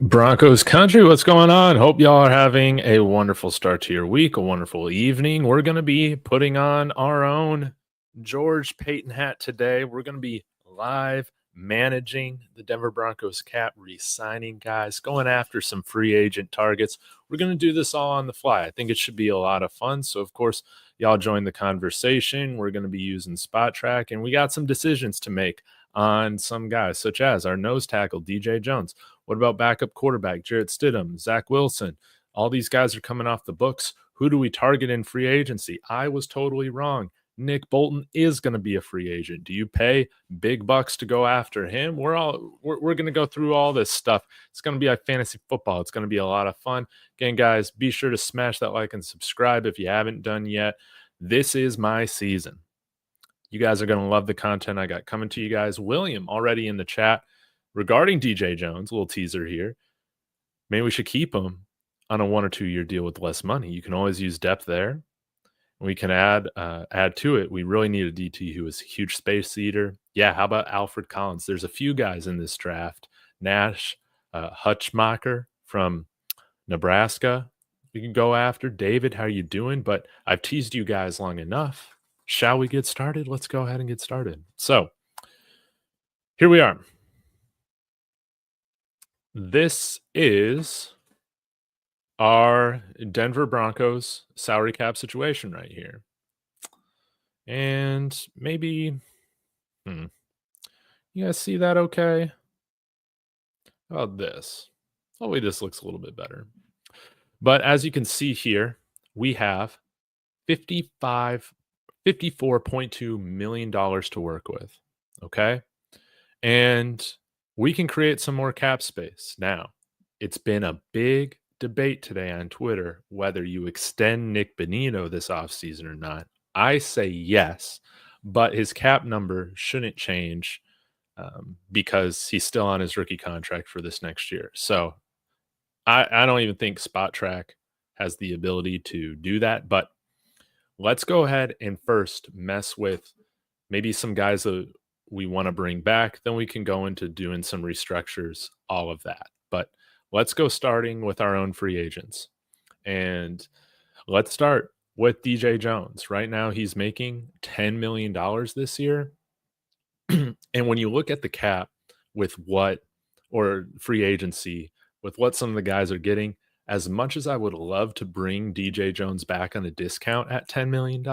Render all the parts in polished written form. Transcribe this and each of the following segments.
Broncos country, what's going on? Hope y'all are having a wonderful start to your week, a wonderful evening. We're going to be putting on our own George Paton hat today. We're going to be live managing the Denver Broncos cap, re-signing guys, going after some free agent targets. We're going to do this all on the fly. I think it should be a lot of fun. So, of course, y'all join the conversation. We're going to be using Spot Track, and we got some decisions to make on some guys, such as our nose tackle, DJ Jones. What about backup quarterback, Jarrett Stidham, Zach Wilson? All these guys are coming off the books. Who do we target in free agency? I was totally wrong. Nick Bolton is going to be a free agent. Do you pay big bucks to go after him? We're going to go through all this stuff. It's going to be like fantasy football. It's going to be a lot of fun. Again, guys, be sure to smash that like and subscribe if you haven't done yet. This is my season. You guys are going to love the content I got coming to you guys. William already in the chat regarding DJ Jones, a little teaser here. Maybe we should keep him on a 1 or 2 year deal with less money. You can always use depth there. We can add to it. We really need a DT who is a huge space eater. Yeah, how about Alfred Collins? There's a few guys in this draft. Nash, Hutchmacher from Nebraska. We can go after. David, how are you doing? But I've teased you guys long enough. Shall we get started? Let's go ahead and get started. So here we are. This is our Denver Broncos salary cap situation right here. And maybe, you guys see that okay? How about this? Oh, wait, this looks a little bit better. But as you can see here, we have $54.2 million to work with, okay? And we can create some more cap space. Now, it's been a big debate today on Twitter whether you extend Nick Bonito this offseason or not. I say yes, but his cap number shouldn't change because he's still on his rookie contract for this next year. So I don't even think Spot Track has the ability to do that, but let's go ahead and first mess with maybe some guys that we want to bring back. Then we can go into doing some restructures, all of that. But let's go starting with our own free agents. And let's start with DJ Jones. Right now, he's making $10 million this year. And when you look at the cap with what, or free agency, with what some of the guys are getting, as much as I would love to bring DJ Jones back on a discount at $10 million,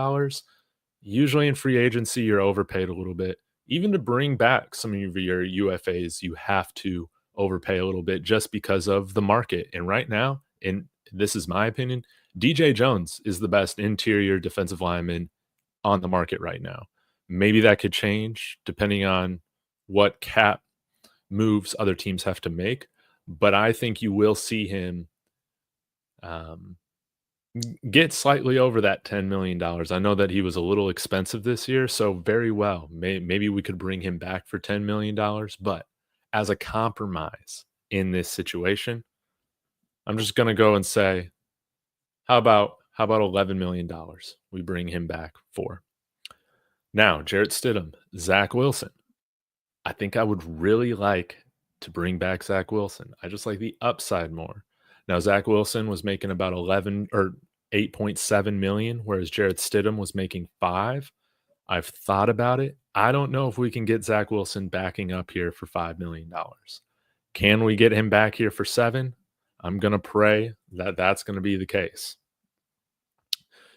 usually in free agency, you're overpaid a little bit. Even to bring back some of your UFAs, you have to overpay a little bit just because of the market. And right now, and this is my opinion, DJ Jones is the best interior defensive lineman on the market right now. Maybe that could change depending on what cap moves other teams have to make. But I think you will see him get slightly over that $10 million. I know that he was a little expensive this year, so very well. Maybe we could bring him back for $10 million, but as a compromise in this situation, I'm just going to go and say, how about $11 million we bring him back for? Now, Jarrett Stidham, Zach Wilson. I think I would really like to bring back Zach Wilson. I just like the upside more. Now, Zach Wilson was making about 11 or 8.7 million, whereas Jarrett Stidham was making 5. I've thought about it. I don't know if we can get Zach Wilson backing up here for $5 million. Can we get him back here for 7? I'm going to pray that that's going to be the case.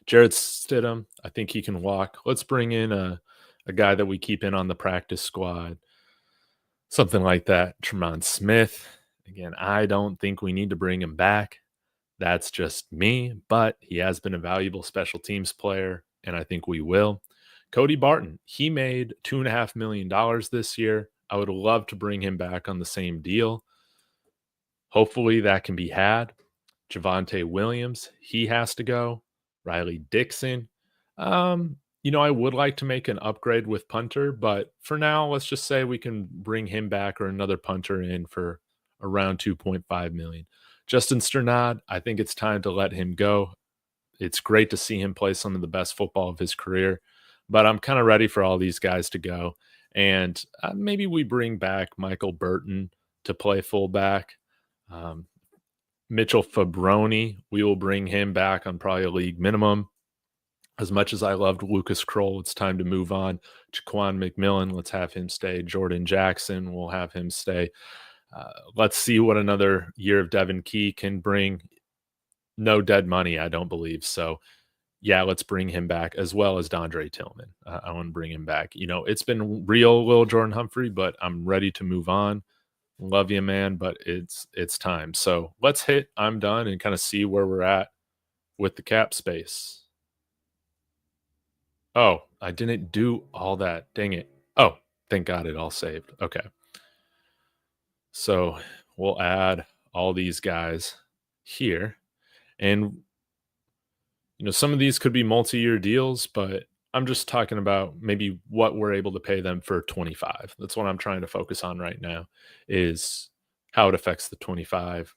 Jarrett Stidham, I think he can walk. Let's bring in a guy that we keep in on the practice squad. Something like that. Tremont Smith. Again, I don't think we need to bring him back. That's just me, but he has been a valuable special teams player, and I think we will. Cody Barton, he made $2.5 million this year. I would love to bring him back on the same deal. Hopefully that can be had. Javonte Williams, he has to go. Riley Dixon. I would like to make an upgrade with punter, but for now, let's just say we can bring him back or another punter in for around $2.5 million. Justin Sternad, I think it's time to let him go. It's great to see him play some of the best football of his career, but I'm kind of ready for all these guys to go. And maybe we bring back Michael Burton to play fullback. Um, Mitchell Fabroni, we will bring him back on probably a league minimum. As much as I loved Lucas Kroll, it's time to move on. Jaquan McMillan, let's have him stay. Jordan Jackson, we'll have him stay. Let's see what another year of Devin Key can bring. No dead money, I don't believe. So, yeah, let's bring him back, as well as Dondre Tillman. I want to bring him back. It's been real, Lil Jordan Humphrey, but I'm ready to move on. Love you, man, but it's time. So let's hit I'm done and kind of see where we're at with the cap space. Oh, I didn't do all that. Dang it. Oh, thank God it all saved. Okay. So we'll add all these guys here. And, some of these could be multi-year deals, but I'm just talking about maybe what we're able to pay them for 25. That's what I'm trying to focus on right now, is how it affects the 25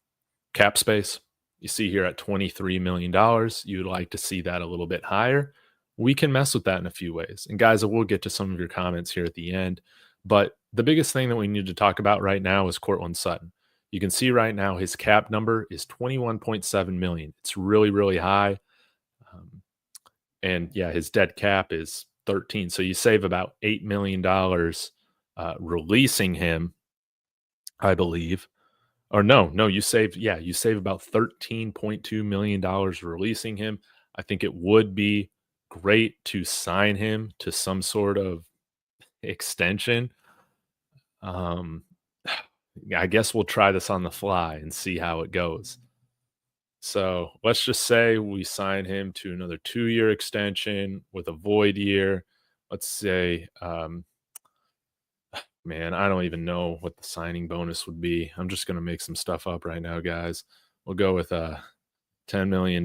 cap space. You see here at $23 million, you'd like to see that a little bit higher. We can mess with that in a few ways. And guys, we'll get to some of your comments here at the end. But the biggest thing that we need to talk about right now is Courtland Sutton. You can see right now his cap number is $21.7 million. It's really, really high. And yeah, his dead cap is 13. So you save about $8 million releasing him, I believe. Or no, you save about $13.2 million releasing him. I think it would be great to sign him to some sort of extension. I guess we'll try this on the fly and see how it goes. So let's just say we sign him to another 2-year extension with a void year. Let's say, man, I don't even know what the signing bonus would be. I'm just going to make some stuff up right now, guys. We'll go with $10 million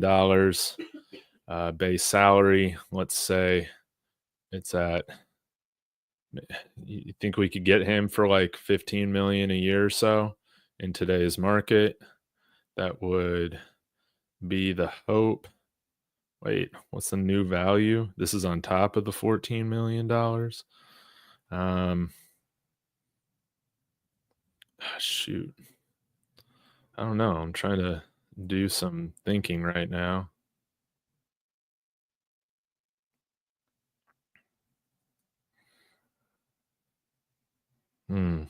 base salary. Let's say it's at, you think we could get him for like 15 million a year or so in today's market? That would be the hope. Wait, what's the new value? This is on top of the $14 million. Shoot. I don't know. I'm trying to do some thinking right now. Maybe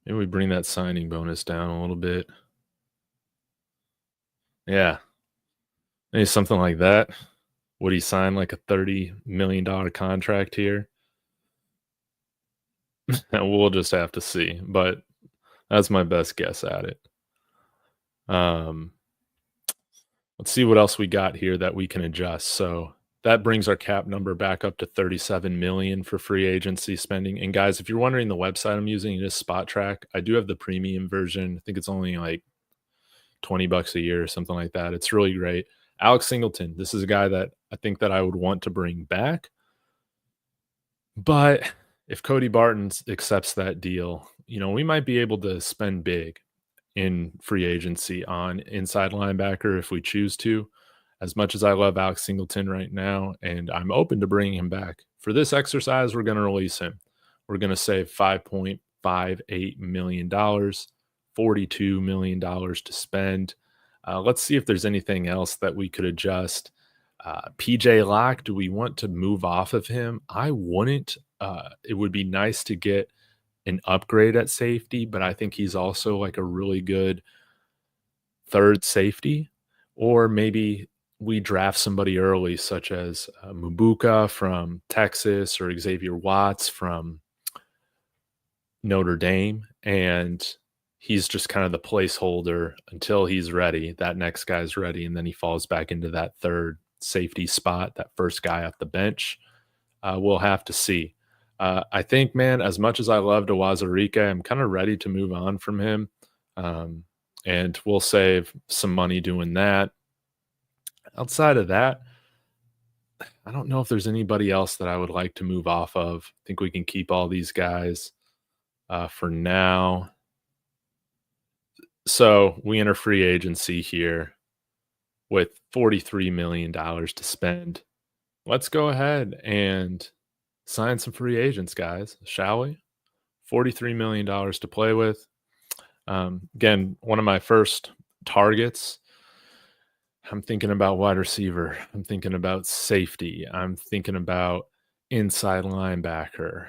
we bring that signing bonus down a little bit. Yeah. Maybe something like that. Would he sign like a $30 million contract here? We'll just have to see, but that's my best guess at it. Let's see what else we got here that we can adjust. So that brings our cap number back up to 37 million for free agency spending. And guys, if you're wondering, the website I'm using is Spot Track. I do have the premium version. I think it's only like $20 a year or something like that. It's really great. Alex Singleton, this is a guy that I think that I would want to bring back. But if Cody Barton accepts that deal, we might be able to spend big in free agency on inside linebacker if we choose to. As much as I love Alex Singleton right now, and I'm open to bringing him back, for this exercise, we're going to release him. We're going to save $5.58 million, $42 million to spend. Let's see if there's anything else that we could adjust. PJ Locke, do we want to move off of him? I wouldn't. It would be nice to get an upgrade at safety, but I think he's also like a really good third safety. Or maybe we draft somebody early, such as Mubuka from Texas or Xavier Watts from Notre Dame, and he's just kind of the placeholder until he's ready. That next guy's ready, and then he falls back into that third safety spot, that first guy off the bench. We'll have to see. I think, man, as much as I love Wazirika, I'm kind of ready to move on from him. And we'll save some money doing that. Outside of that, I don't know if there's anybody else that I would like to move off of. I think we can keep all these guys for now. So we enter free agency here with $43 million to spend. Let's go ahead and sign some free agents, guys, shall we? $43 million to play with. Again, one of my first targets. I'm thinking about wide receiver. I'm thinking about safety. I'm thinking about inside linebacker.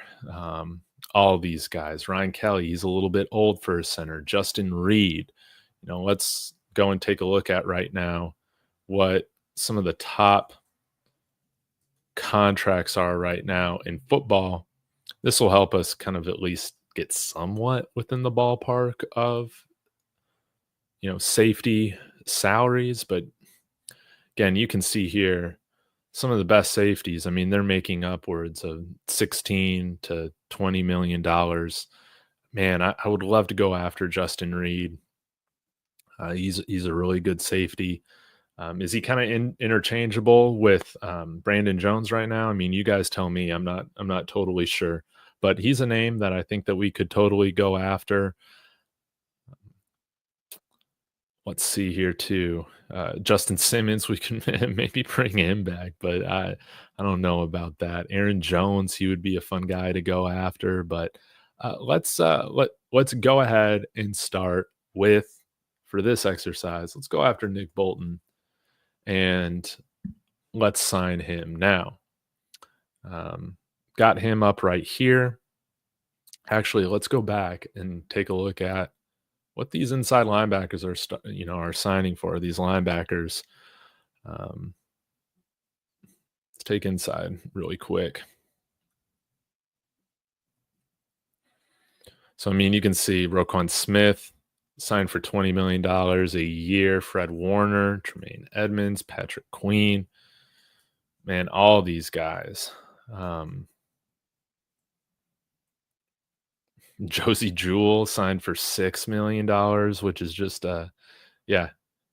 All these guys. Ryan Kelly, he's a little bit old for a center. Justin Reed. Let's go and take a look at right now what some of the top contracts are right now in football. This will help us kind of at least get somewhat within the ballpark of, safety salaries. But again, you can see here some of the best safeties. I mean, they're making upwards of 16 to $20 million. Man, I would love to go after Justin Reed. He's a really good safety. Is he kind of interchangeable with Brandon Jones right now? I mean, you guys tell me. I'm not totally sure, but he's a name that I think that we could totally go after. Let's see here too. Justin Simmons, we can maybe bring him back, but I don't know about that. Aaron Jones, he would be a fun guy to go after, but let's go ahead and start with, for this exercise, let's go after Nick Bolton and let's sign him now. Got him up right here. Actually, let's go back and take a look at what these inside linebackers are signing for. These linebackers. Let's take inside really quick. So, I mean, you can see Roquan Smith signed for $20 million a year. Fred Warner, Tremaine Edmonds, Patrick Queen. Man, all these guys. Josie Jewell signed for $6 million, which is just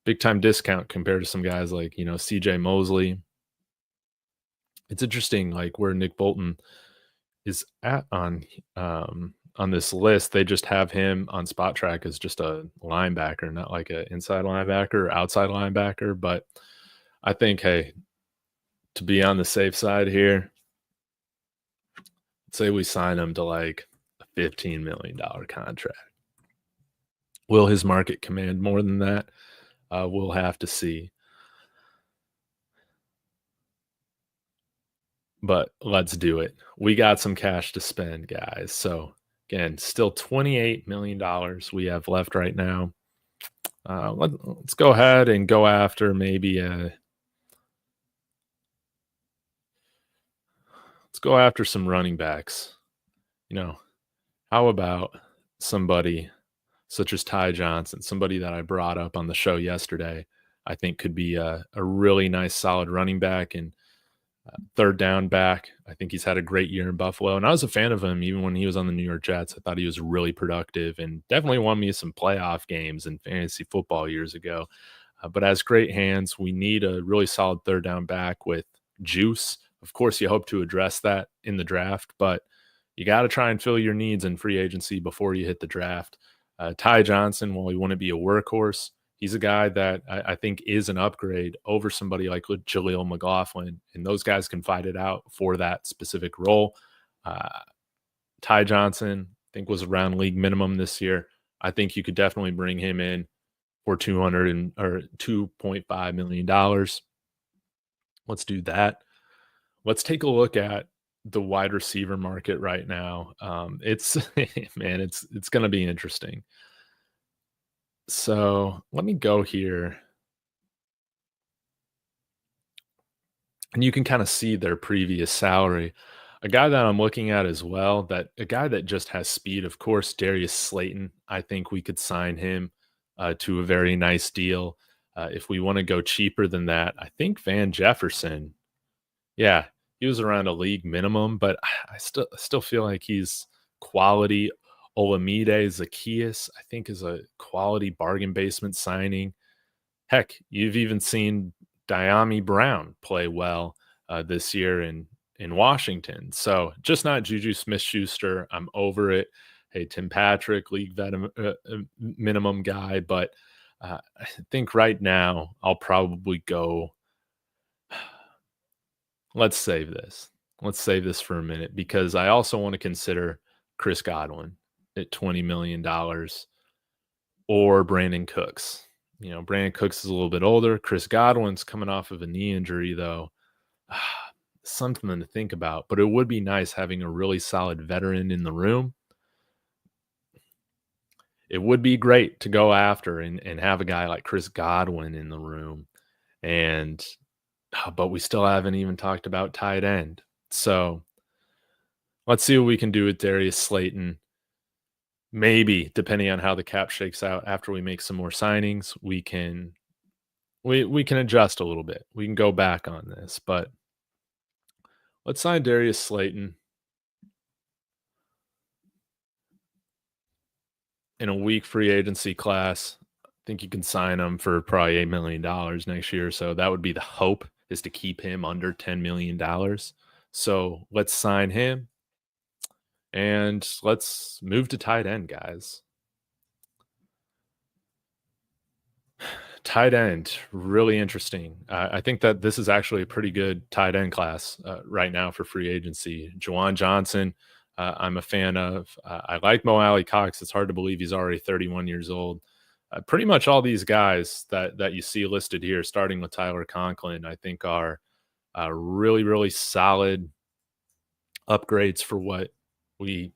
big time discount compared to some guys like, CJ Mosley. It's interesting, like where Nick Bolton is at on this list. They just have him on Spot Track as just a linebacker, not like an inside linebacker or outside linebacker. But I think, hey, to be on the safe side here, say we sign him to like a $15 million contract. Will his market command more than that? We'll have to see. But let's do it. We got some cash to spend, guys. So again, still $28 million we have left right now. Let's go ahead and go after maybe let's go after some running backs. How about somebody such as Ty Johnson, somebody that I brought up on the show yesterday, I think could be a really nice, solid running back and third down back. I think he's had a great year in Buffalo, and I was a fan of him even when he was on the New York Jets. I thought he was really productive and definitely won me some playoff games in fantasy football years ago. But has great hands. We need a really solid third down back with juice. Of course, you hope to address that in the draft, but you got to try and fill your needs in free agency before you hit the draft. Ty Johnson, while he wouldn't be a workhorse, he's a guy that I think is an upgrade over somebody like Jaleel McLaughlin, and those guys can fight it out for that specific role. Ty Johnson, I think, was around league minimum this year. I think you could definitely bring him in for $2.5 million. Let's do that. Let's take a look at the wide receiver market right now. It's man, it's going to be interesting. So let me go here. And you can kind of see their previous salary. A guy that I'm looking at as well, a guy that just has speed, of course, Darius Slayton. I think we could sign him to a very nice deal. If we want to go cheaper than that, I think Van Jefferson. Yeah, he was around a league minimum, but I still feel like he's quality. Olamide Zacchaeus, I think, is a quality bargain basement signing. Heck, you've even seen Diami Brown play well this year in Washington. So just not Juju Smith-Schuster. I'm over it. Hey, Tim Patrick, league minimum guy, but I think right now I'll probably go. Let's save this. Let's save this for a minute because I also want to consider Chris Godwin at $20 million. or Brandon Cooks. Brandon Cooks is a little bit older. Chris Godwin's coming off of a knee injury, though. Something to think about, but it would be nice having a really solid veteran in the room. It would be great to go after and have a guy like Chris Godwin in the room. And but we still haven't even talked about tight end. So let's see what we can do with Darius Slayton. Maybe, depending on how the cap shakes out after we make some more signings, we can adjust a little bit. We can go back on this, but let's sign Darius Slayton in a weak free agency class. I think you can sign him for probably $8 million next year. So that would be the hope, is to keep him under $10 million. So let's sign him and let's move to tight end, guys. Tight end, really interesting. I think that this is actually a pretty good tight end class right now for free agency. Juwan Johnson, I'm a fan of. I like Mo Alley Cox. It's hard to believe he's already 31 years old. Pretty much all these guys that you see listed here, starting with Tyler Conklin, I think are really, really solid upgrades for what we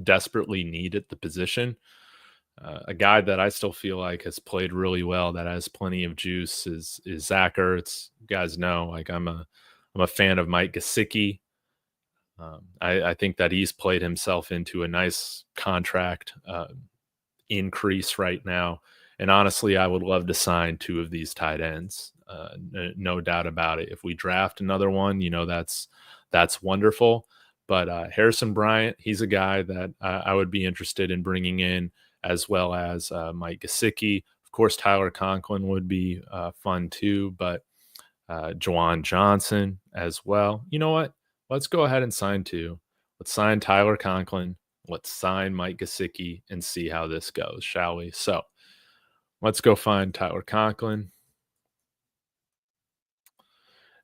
desperately need at the position. A guy that I still feel like has played really well, that has plenty of juice, is Zach Ertz. You guys know, like I'm a fan of Mike Gesicki. I think that he's played himself into a nice contract increase right now. And honestly, I would love to sign two of these tight ends. No doubt about it. If we draft another one, that's wonderful. But Harrison Bryant, he's a guy that I would be interested in bringing in, as well as Mike Gesicki. Of course, Tyler Conklin would be fun too, but Juwan Johnson as well. You know what? Let's go ahead and sign two. Let's sign Tyler Conklin. Let's sign Mike Gesicki and see how this goes, shall we? So let's go find Tyler Conklin.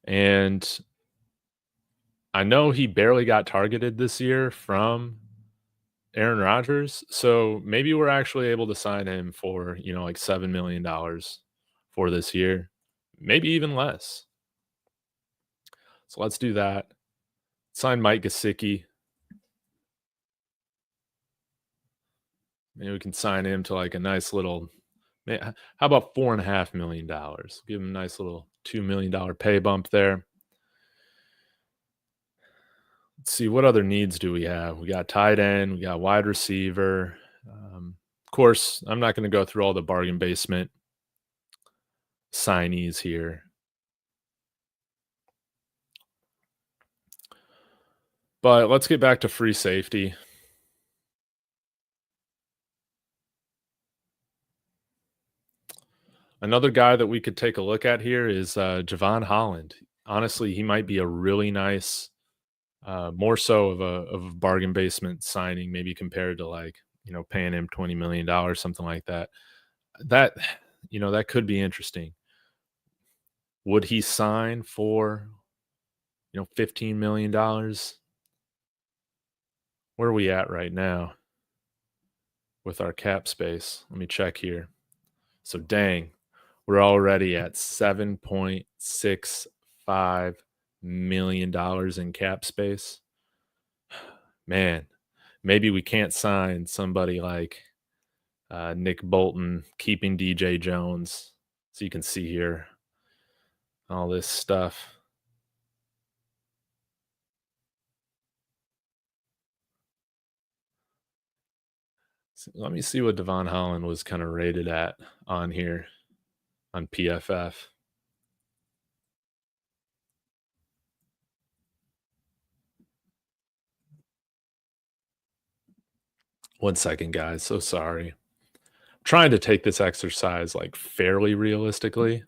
And I know he barely got targeted this year from Aaron Rodgers, so maybe we're actually able to sign him for, like $7 million for this year, maybe even less. So let's do that. Sign Mike Gesicki. Maybe we can sign him to like a nice little, how about $4.5 million? Give him a nice little $2 million pay bump there. Let's see, what other needs do we have? We got tight end, we got wide receiver. Of course, I'm not going to go through all the bargain basement signees here. But let's get back to free safety. Another guy that we could take a look at here is Javon Holland. Honestly, he might be a really nice, more so of a bargain basement signing, maybe compared to like, paying him $20 million, something like that. That could be interesting. Would he sign for, $15 million? Where are we at right now with our cap space? Let me check here. So dang, we're already at $7.65 million in cap space. Man, maybe we can't sign somebody like Nick Bolton, keeping DJ Jones. So you can see here all this stuff. So let me see what Devon Holland was kind of rated at on here on PFF. One second, guys. So sorry. I'm trying to take this exercise like fairly realistically.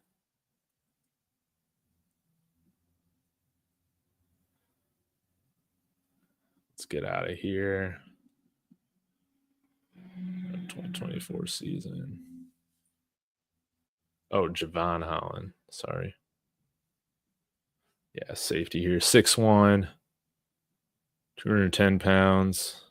Let's get out of here. 2024 season. Oh, Javon Holland. Sorry. Yeah, safety here. 6'1", 210 pounds.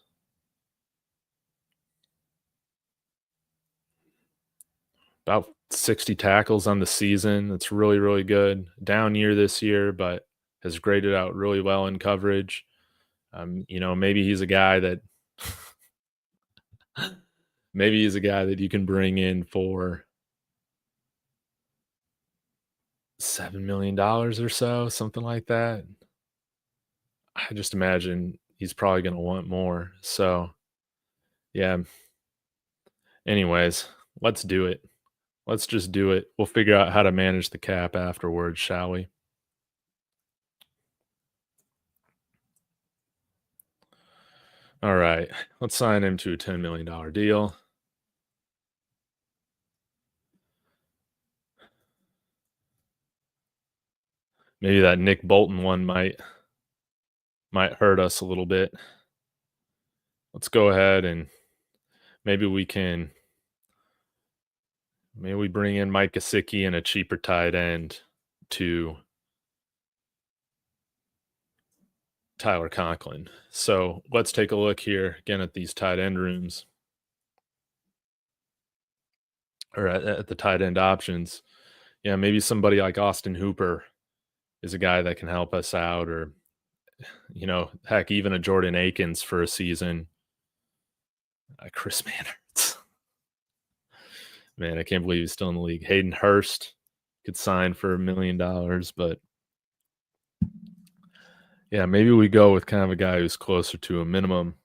about 60 tackles on the season. That's really, really good. Down year this year, but has graded out really well in coverage. Maybe he's a guy that maybe he's a guy that you can bring in for $7 million or so, something like that. I just imagine he's probably going to want more. So, yeah. Anyways, let's do it. Let's just do it. We'll figure out how to manage the cap afterwards, shall we? All right. Let's sign him to a $10 million deal. Maybe that Nick Bolton one might hurt us a little bit. Let's go ahead and maybe we bring in Mike Gesicki and a cheaper tight end to Tyler Conklin. So let's take a look here again at these tight end rooms, or at the tight end options. Yeah, maybe somebody like Austin Hooper is a guy that can help us out, or heck, even a Jordan Akins for a season. Chris Manners. Man, I can't believe he's still in the league. Hayden Hurst could sign for $1 million, but yeah, maybe we go with kind of a guy who's closer to a minimum.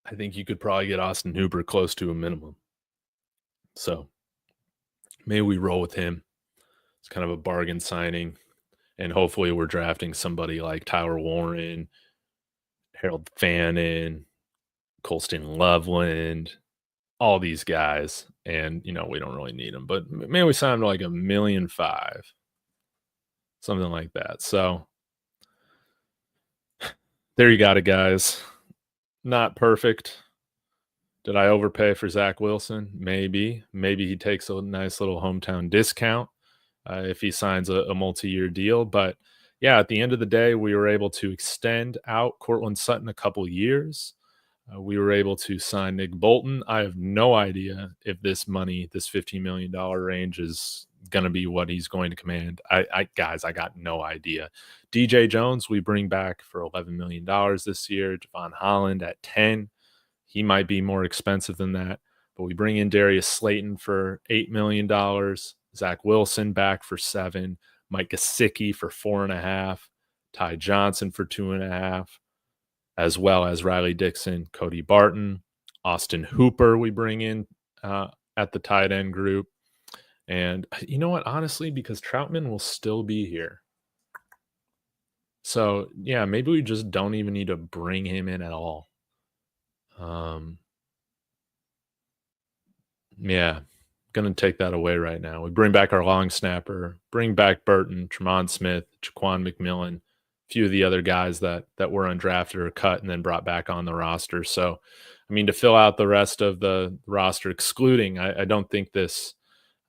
I think you could probably get Austin Hooper close to a minimum. So maybe we roll with him. It's kind of a bargain signing. And hopefully we're drafting somebody like Tyler Warren, Harold Fannin, Colston Loveland, all these guys. And, we don't really need them. But maybe we sign them to like $1.5 million. Something like that. So there you got it, guys. Not perfect. Did I overpay for Zach Wilson? Maybe. Maybe he takes a nice little hometown discount if he signs a multi-year deal. But yeah, at the end of the day, we were able to extend out Cortland Sutton a couple years. We were able to sign Nick Bolton. I have no idea if this money, this $15 million range, is going to be what he's going to command. Guys, I got no idea. DJ Jones, we bring back for $11 million this year. Javon Holland at 10. He might be more expensive than that, but we bring in Darius Slayton for $8 million. Zach Wilson back for 7. Mike Gesicki for 4.5. Ty Johnson for 2.5. As well as Riley Dixon, Cody Barton, Austin Hooper we bring in at the tight end group. And you know what? Honestly, because Troutman will still be here. So, yeah, maybe we just don't even need to bring him in at all. Yeah, going to take that away right now. We bring back our long snapper, bring back Burton, Tremont Smith, Jaquan McMillan, few of the other guys that were undrafted or cut and then brought back on the roster. So, I mean, to fill out the rest of the roster, excluding, I don't think this,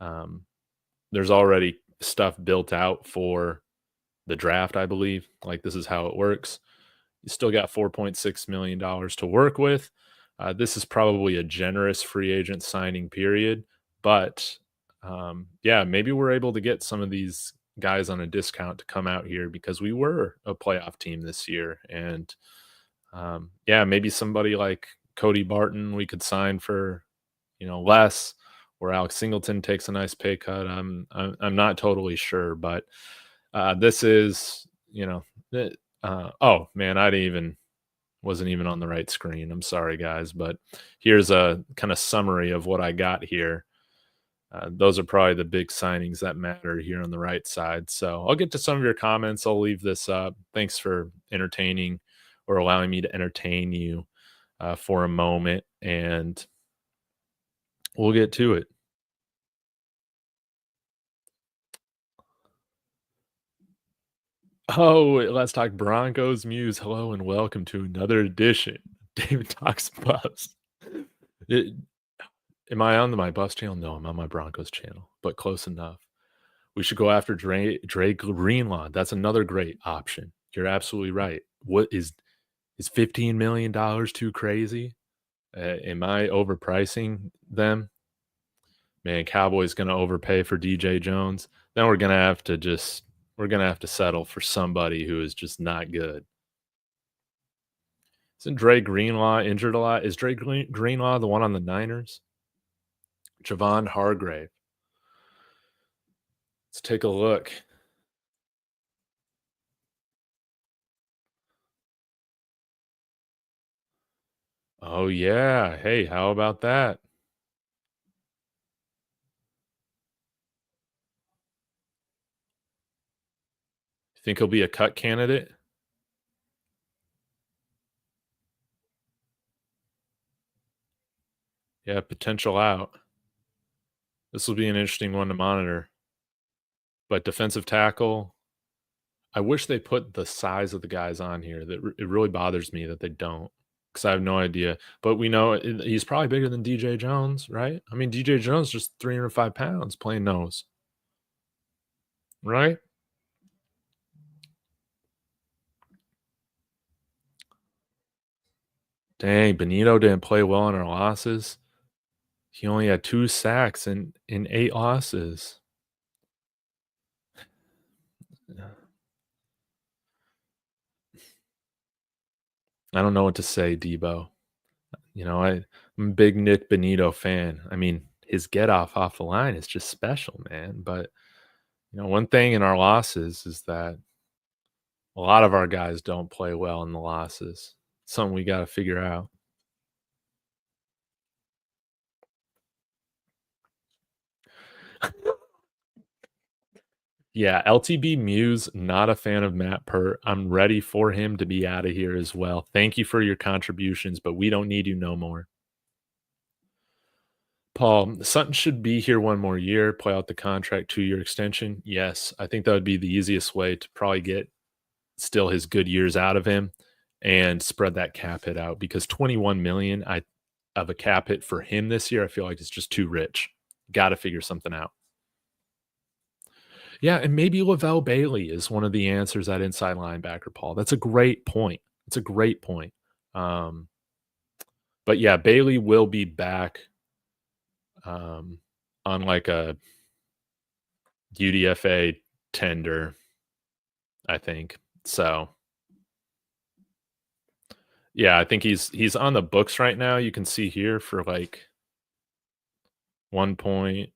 there's already stuff built out for the draft, I believe. Like, this is how it works. You still got $4.6 million to work with. This is probably a generous free agent signing period, but yeah, maybe we're able to get some of these guys on a discount to come out here because we were a playoff team this year. And yeah, maybe somebody like Cody Barton we could sign for less, or Alex Singleton takes a nice pay cut. I'm not totally sure, but this is oh man, wasn't even on the right screen. I'm sorry, guys, but here's a kind of summary of what I got here. Those are probably the big signings that matter here on the right side. So I'll get to some of your comments. I'll leave this up. Thanks for entertaining or allowing me to entertain you for a moment, and we'll get to it. Oh, let's talk Broncos Muse. Hello and welcome to another edition. David Talks Buffs. Am I on my Buffs channel? No, I'm on my Broncos channel, but close enough. We should go after Dre Greenlaw. That's another great option. You're absolutely right. What is $15 million too crazy? Am I overpricing them? Man, Cowboys gonna overpay for DJ Jones. Then we're gonna have to settle for somebody who is just not good. Isn't Dre Greenlaw injured a lot? Is Greenlaw the one on the Niners? Javon Hargrave. Let's take a look. Oh, yeah. Hey, how about that? Think he'll be a cut candidate? Yeah, potential out. This will be an interesting one to monitor. But defensive tackle, I wish they put the size of the guys on here. It really bothers me that they don't, because I have no idea. But we know he's probably bigger than DJ Jones, right? I mean, DJ Jones just 305 pounds playing nose, right? Dang, Benito didn't play well in our losses. He only had 2 sacks in 8 losses. I don't know what to say, Debo. I'm a big Nick Benito fan. I mean, his get off the line is just special, man. But one thing in our losses is that a lot of our guys don't play well in the losses. Something we got to figure out. Yeah, LTB Muse, not a fan of Matt Pert. I'm ready for him to be out of here as well. Thank you for your contributions, but we don't need you no more. Paul, Sutton should be here one more year, play out the contract, 2-year extension. Yes, I think that would be the easiest way to probably get still his good years out of him and spread that cap hit out, because 21 million of a cap hit for him this year, I feel like it's just too rich. Got to figure something out. Yeah, and maybe Lavelle Bailey is one of the answers at inside linebacker, Paul. That's a great point. It's a great point. Um, but yeah, Bailey will be back on like a UDFA tender, I think. So yeah, I think he's on the books right now. You can see here for like 1.9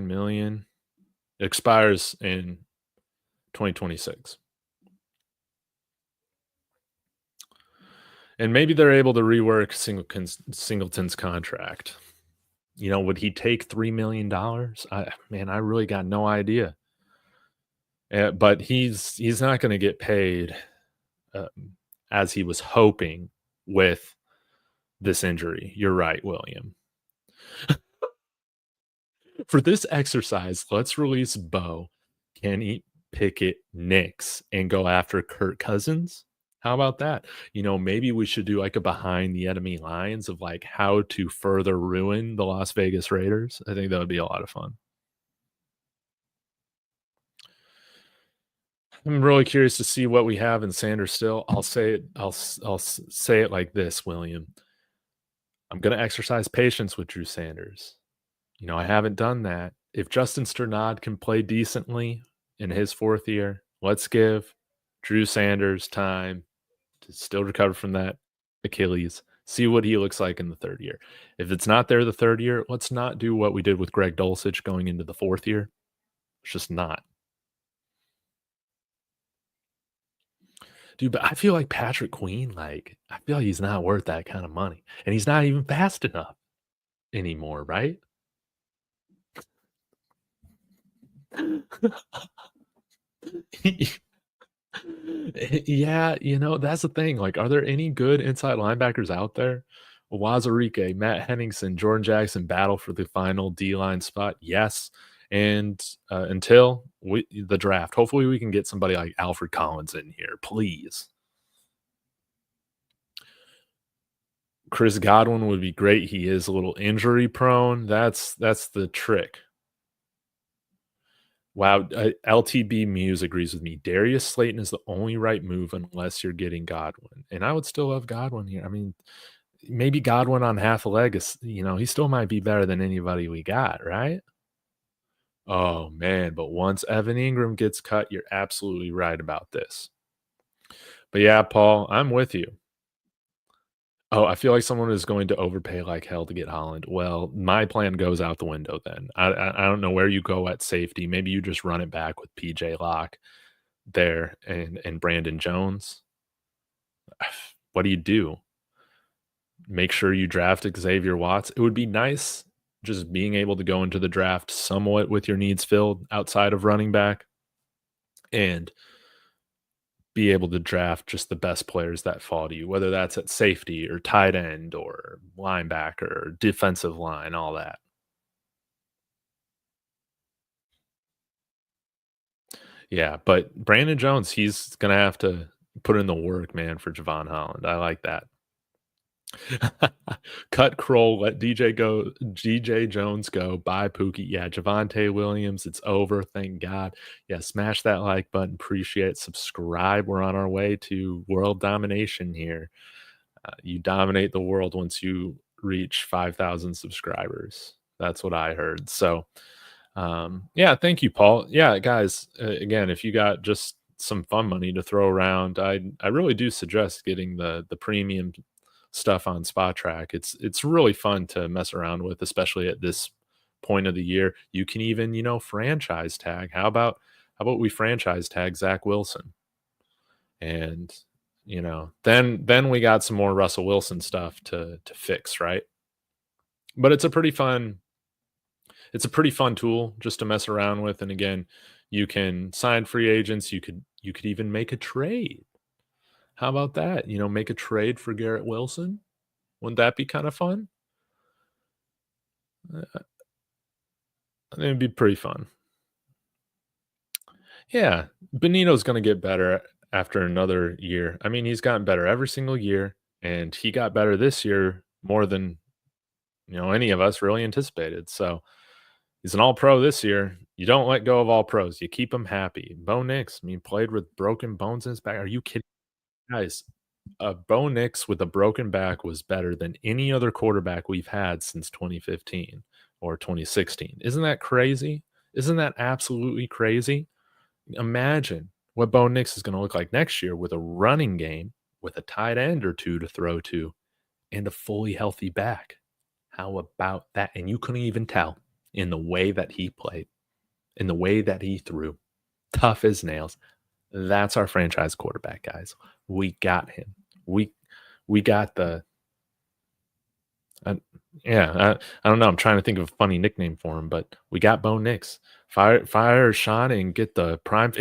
million. It expires in 2026. And maybe they're able to rework Singleton's contract. Would he take $3 million? I really got no idea. But he's not going to get paid as he was hoping with this injury. You're right, William. For this exercise, let's release Bo, Kenny Pickett, Nix, and go after Kirk Cousins. How about that? Maybe we should do like a behind the enemy lines of like how to further ruin the Las Vegas Raiders. I think that would be a lot of fun. I'm really curious to see what we have in Sanders still. I'll say it. I'll say it like this, William. I'm going to exercise patience with Drew Sanders. I haven't done that. If Justin Sternad can play decently in his 4th year, let's give Drew Sanders time to still recover from that Achilles, see what he looks like in the 3rd year. If it's not there the 3rd year, let's not do what we did with Greg Dulcich going into the 4th year. It's just not. Dude, but I feel like Patrick Queen, I feel like he's not worth that kind of money. And he's not even fast enough anymore, right? Yeah, that's the thing. Like, are there any good inside linebackers out there? Wazarike, Matt Henningsen, Jordan Jackson battle for the final D-line spot. Yes. And until the draft, hopefully we can get somebody like Alfred Collins in here, please. Chris Godwin would be great. He is a little injury prone. That's the trick. Wow, LTB Muse agrees with me. Darius Slayton is the only right move unless you're getting Godwin, and I would still love Godwin here. I mean, maybe Godwin on half a leg is, he still might be better than anybody we got, right? Oh, man, but once Evan Ingram gets cut, you're absolutely right about this. But yeah, Paul, I'm with you. Oh, I feel like someone is going to overpay like hell to get Holland. Well, my plan goes out the window then. I don't know where you go at safety. Maybe you just run it back with PJ Locke there and Brandon Jones. What do you do? Make sure you draft Xavier Watts. It would be nice just being able to go into the draft somewhat with your needs filled outside of running back and be able to draft just the best players that fall to you, whether that's at safety or tight end or linebacker or defensive line, all that. Yeah, but Brandon Jones, he's gonna have to put in the work, man, for Javon Holland. I like that. Cut Kroll, let DJ Jones go, buy Pookie. Yeah, Javonte Williams, it's over, thank God. Yeah, smash that like button, appreciate it, subscribe. We're on our way to world domination here. You dominate the world once you reach 5,000 subscribers. That's what I heard. So, yeah, thank you, Paul. Yeah, guys, again, if you got just some fun money to throw around, I really do suggest getting the premium stuff on Spot Track. It's really fun to mess around with, especially at this point of the year. You can even, franchise tag. How about we franchise tag Zach Wilson? And then we got some more Russell Wilson stuff to fix, right? But it's a pretty fun tool just to mess around with. And again, you can sign free agents. You could even make a trade. How about that? Make a trade for Garrett Wilson. Wouldn't that be kind of fun? I think it'd be pretty fun. Yeah, Benito's going to get better after another year. I mean, he's gotten better every single year, and he got better this year more than any of us really anticipated. So he's an all pro this year. You don't let go of all pros. You keep them happy. Bo Nix, I mean, played with broken bones in his back. Are you kidding, guys? Bo Nix with a broken back was better than any other quarterback we've had since 2015 or 2016. Isn't that crazy? Isn't that absolutely crazy? Imagine what Bo Nix is going to look like next year with a running game, with a tight end or two to throw to, and a fully healthy back. How about that? And you couldn't even tell in the way that he played, in the way that he threw, tough as nails. That's our franchise quarterback, guys. We got him. We got the uh, yeah. I don't know. I'm trying to think of a funny nickname for him, but we got Bo Nix. Fire Sean and get the prime.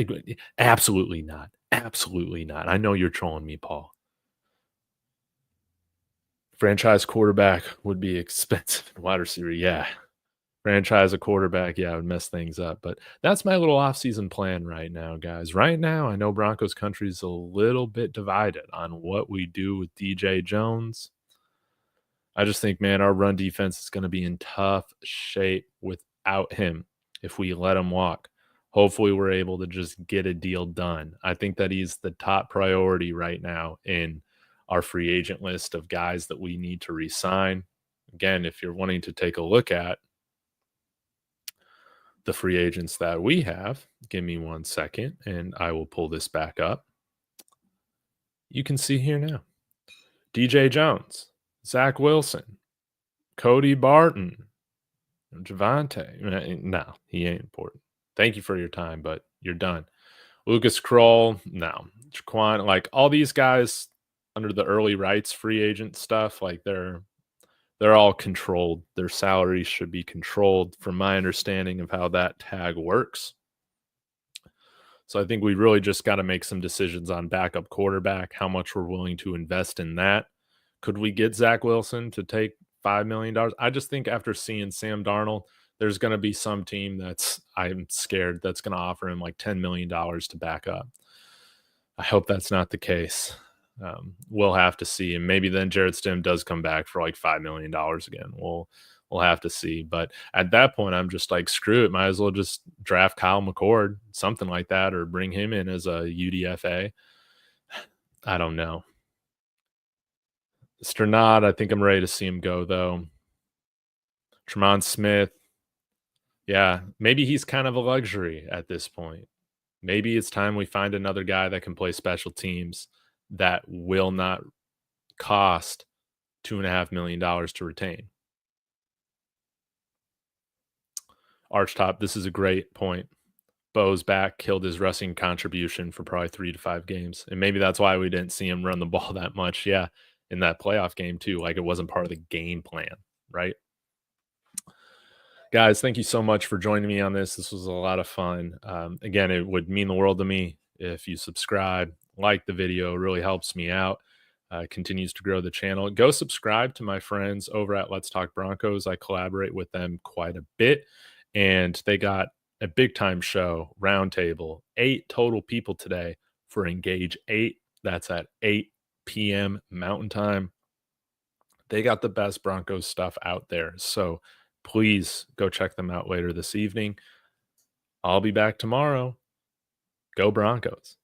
Absolutely not. Absolutely not. I know you're trolling me, Paul. Franchise quarterback would be expensive in wide receiver. Yeah. Franchise a quarterback, yeah, would mess things up. But that's my little offseason plan right now, guys. Right now, I know Broncos country is a little bit divided on what we do with DJ Jones. I just think, man, our run defense is going to be in tough shape without him if we let him walk. Hopefully, we're able to just get a deal done. I think that he's the top priority right now in our free agent list of guys that we need to re-sign. Again, if you're wanting to take a look at the free agents that we have, give me 1 second and I will pull this back up. You can see here now DJ Jones, Zach Wilson, Cody Barton, Javante. No, he ain't important. Thank you for your time, but you're done. Lucas Kroll, no. Jaquan, like all these guys under the early rights free agent stuff, like they're all controlled. Their salaries should be controlled from my understanding of how that tag works. So I think we really just got to make some decisions on backup quarterback, how much we're willing to invest in that. Could we get Zach Wilson to take $5 million? I just think after seeing Sam Darnold, there's going to be some team I'm scared that's going to offer him like $10 million to back up. I hope that's not the case. We'll have to see. And maybe then Jared Stem does come back for like $5 million again. We'll have to see. But at that point, I'm just like, screw it. Might as well just draft Kyle McCord, something like that, or bring him in as a UDFA. I don't know. Sternad, I think I'm ready to see him go, though. Tremont Smith, yeah, maybe he's kind of a luxury at this point. Maybe it's time we find another guy that can play special teams that will not cost $2.5 million to retain. Archtop, this is a great point. Bo's back killed his rushing contribution for probably 3 to 5 games, and maybe that's why we didn't see him run the ball that much, yeah, in that playoff game too, like, it wasn't part of the game plan, right? Guys, thank you so much for joining me on this. This was a lot of fun. Again, it would mean the world to me if you subscribe, like the video. It really helps me out. Continues to grow the channel. Go subscribe to my friends over at Let's Talk Broncos. I collaborate with them quite a bit, and they got a big time show, roundtable, 8 total people today for Engage 8. That's at 8 p.m. Mountain Time. They got the best Broncos stuff out there. So please go check them out later this evening. I'll be back tomorrow. Go Broncos.